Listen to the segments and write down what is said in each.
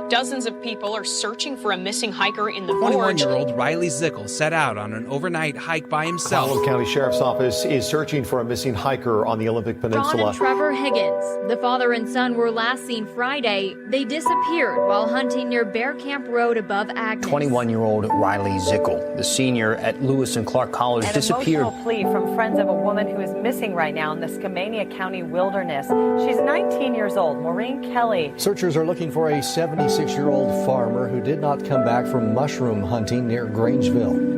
Dozens of people are searching for a missing hiker in the gorge. 21-year-old Riley Zickel set out on an overnight hike by himself. Colorado County Sheriff's Office is searching for a missing hiker on the Olympic Peninsula. Ron and Trevor Higgins, the father and son, were last seen Friday. They disappeared while hunting near Bear Camp Road above Agnes. 21-year-old Riley Zickel, the senior at Lewis and Clark College, disappeared. An emotional plea from friends of a woman who is missing right now in the Skamania County wilderness. She's 19 years old, Maureen Kelly. Searchers are looking for a 76-year-old farmer who did not come back from mushroom hunting near Grangeville.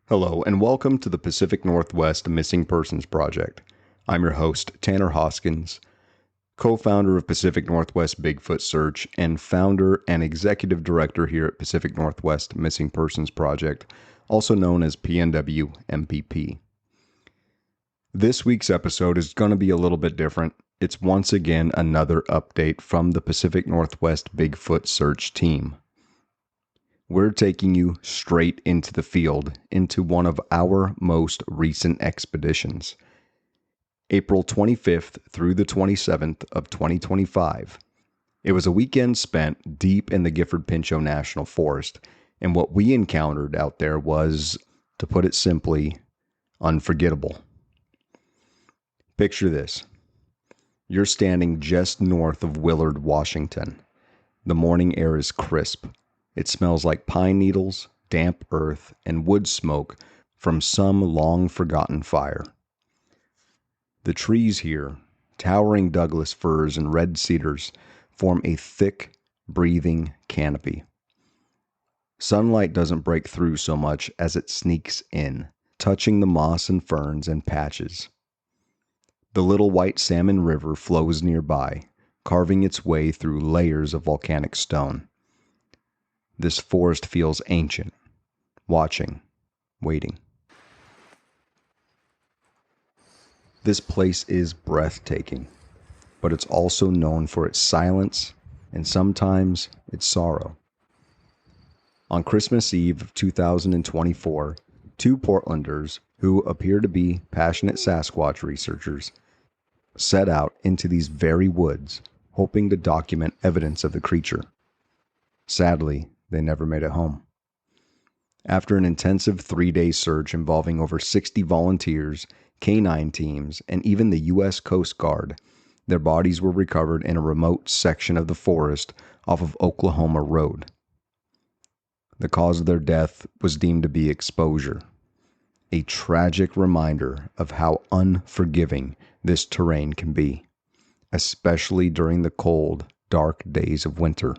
Hello, and welcome to the Pacific Northwest Missing Persons Project. I'm your host, Tanner Hoskins, co-founder of Pacific Northwest Bigfoot Search and founder and executive director here at Pacific Northwest Missing Persons Project, also known as PNW MPP. This week's episode is going to be a little bit different. It's once again another update from the Pacific Northwest Bigfoot Search team. We're taking you straight into the field, into one of our most recent expeditions. April 25th through the 27th of 2025. It was a weekend spent deep in the Gifford-Pinchot National Forest, and what we encountered out there was, to put it simply, unforgettable. Picture this. You're standing just north of Willard, Washington. The morning air is crisp. It smells like pine needles, damp earth, and wood smoke from some long-forgotten fire. The trees here, towering Douglas firs and red cedars, form a thick, breathing canopy. Sunlight doesn't break through so much as it sneaks in, touching the moss and ferns and patches. The little White Salmon River flows nearby, carving its way through layers of volcanic stone. This forest feels ancient, watching, waiting. This place is breathtaking, but it's also known for its silence and sometimes its sorrow. On Christmas Eve of 2024, two Portlanders, who appear to be passionate Sasquatch researchers, set out into these very woods, hoping to document evidence of the creature. Sadly, they never made it home. After an intensive 3-day search involving over 60 volunteers, canine teams, and even the U.S. Coast Guard, their bodies were recovered in a remote section of the forest off of Oklahoma Road. The cause of their death was deemed to be exposure, a tragic reminder of how unforgiving this terrain can be, especially during the cold, dark days of winter.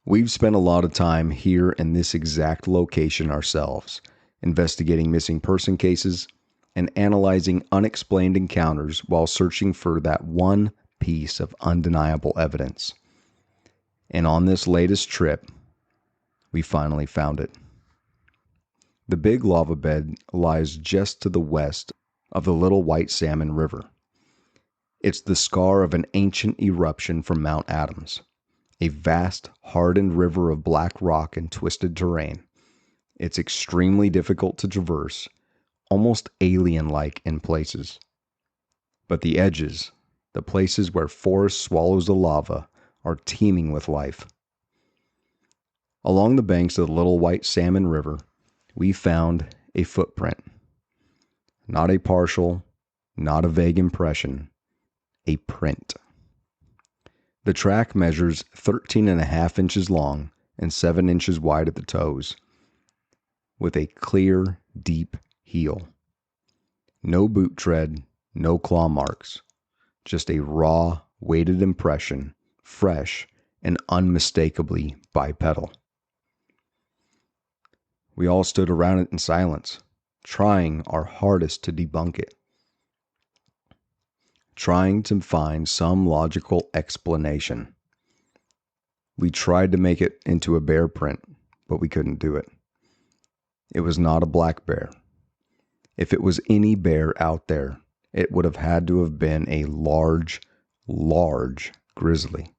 We've spent a lot of time here in this exact location ourselves, investigating missing person cases and analyzing unexplained encounters while searching for that one piece of undeniable evidence. And on this latest trip, we finally found it. The big lava bed lies just to the west of the little White Salmon River. It's the scar of an ancient eruption from Mount Adams, a vast, hardened river of black rock and twisted terrain. It's extremely difficult to traverse, almost alien-like in places. But the edges, the places where forest swallows the lava, are teeming with life. Along the banks of the Little White Salmon River, we found a footprint. Not a partial, not a vague impression, a print. The track measures 13.5 inches long and 7 inches wide at the toes, with a clear, deep heel. No boot tread, no claw marks, just a raw, weighted impression, fresh and unmistakably bipedal. We all stood around it in silence, trying our hardest to debunk it, trying to find some logical explanation. We tried to make it into a bear print, but we couldn't do it. It was not a black bear. If it was any bear out there, it would have had to have been a large, large grizzly.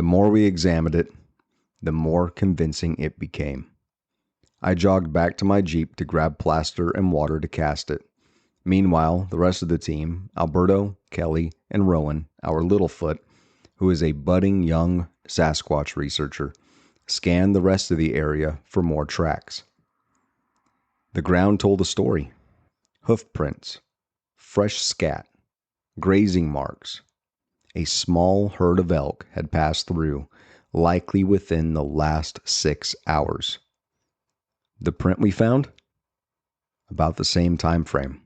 The more we examined it, the more convincing it became. I jogged back to my Jeep to grab plaster and water to cast it. Meanwhile, the rest of the team, Alberto, Kelly, and Rowan, our Littlefoot, who is a budding young Sasquatch researcher, scanned the rest of the area for more tracks. The ground told a story. Hoof prints, fresh scat, grazing marks. A small herd of elk had passed through, likely within the last 6 hours. The print we found? About the same time frame.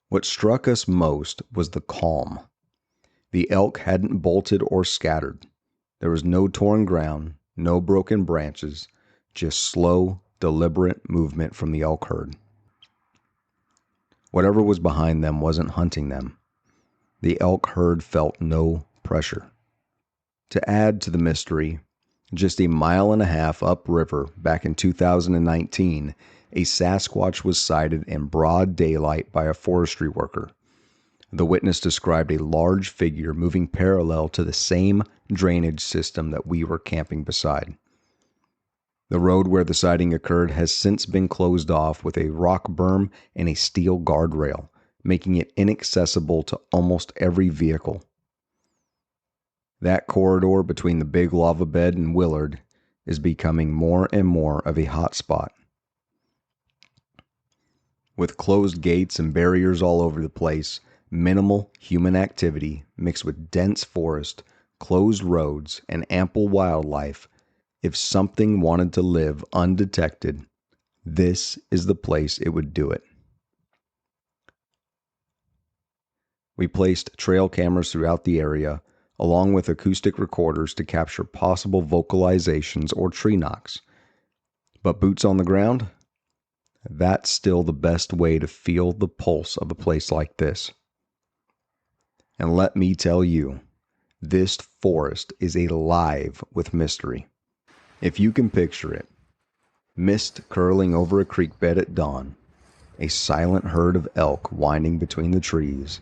What struck us most was the calm. The elk hadn't bolted or scattered. There was no torn ground, no broken branches, just slow, deliberate movement from the elk herd. Whatever was behind them wasn't hunting them. The elk herd felt no pressure. To add to the mystery, just a mile and a half upriver back in 2019, a Sasquatch was sighted in broad daylight by a forestry worker. The witness described a large figure moving parallel to the same drainage system that we were camping beside. The road where the sighting occurred has since been closed off with a rock berm and a steel guardrail, making it inaccessible to almost every vehicle. That corridor between the Big Lava Bed and Willard is becoming more and more of a hotspot. With closed gates and barriers all over the place, minimal human activity mixed with dense forest, closed roads, and ample wildlife, if something wanted to live undetected, this is the place it would do it. We placed trail cameras throughout the area, along with acoustic recorders to capture possible vocalizations or tree knocks. But boots on the ground? That's still the best way to feel the pulse of a place like this. And let me tell you, this forest is alive with mystery. If you can picture it, mist curling over a creek bed at dawn, a silent herd of elk winding between the trees,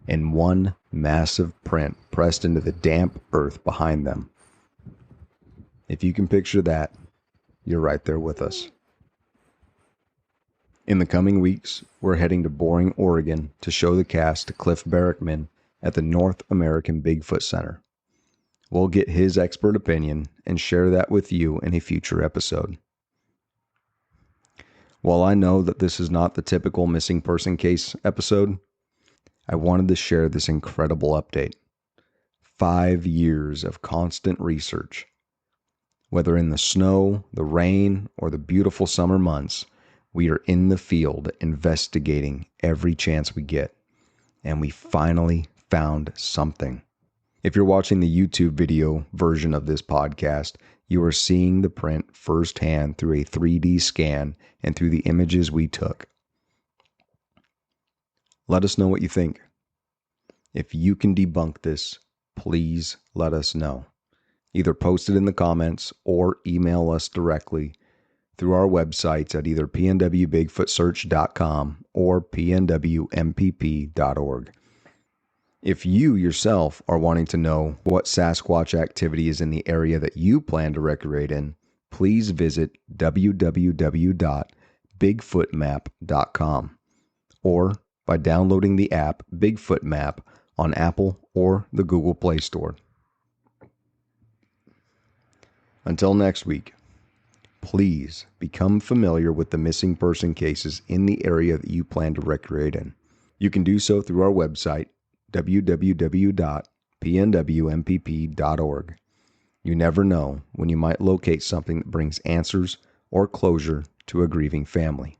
and one massive print pressed into the damp earth behind them. If you can picture that, you're right there with us. In the coming weeks, we're heading to Boring, Oregon to show the cast to Cliff Barrickman at the North American Bigfoot Center. We'll get his expert opinion and share that with you in a future episode. While I know that this is not the typical missing person case episode, I wanted to share this incredible update. 5 years of constant research. Whether in the snow, the rain, or the beautiful summer months, we are in the field investigating every chance we get. And we finally found something. If you're watching the YouTube video version of this podcast, you are seeing the print firsthand through a 3D scan and through the images we took. Let us know what you think. If you can debunk this, please let us know. Either post it in the comments or email us directly through our websites at either pnwbigfootsearch.com or pnwmpp.org. If you yourself are wanting to know what Sasquatch activity is in the area that you plan to recreate in, please visit www.bigfootmap.com or by downloading the app Bigfoot Map on Apple or the Google Play Store. Until next week, please become familiar with the missing person cases in the area that you plan to recreate in. You can do so through our website, www.pnwmpp.org. You never know when you might locate something that brings answers or closure to a grieving family.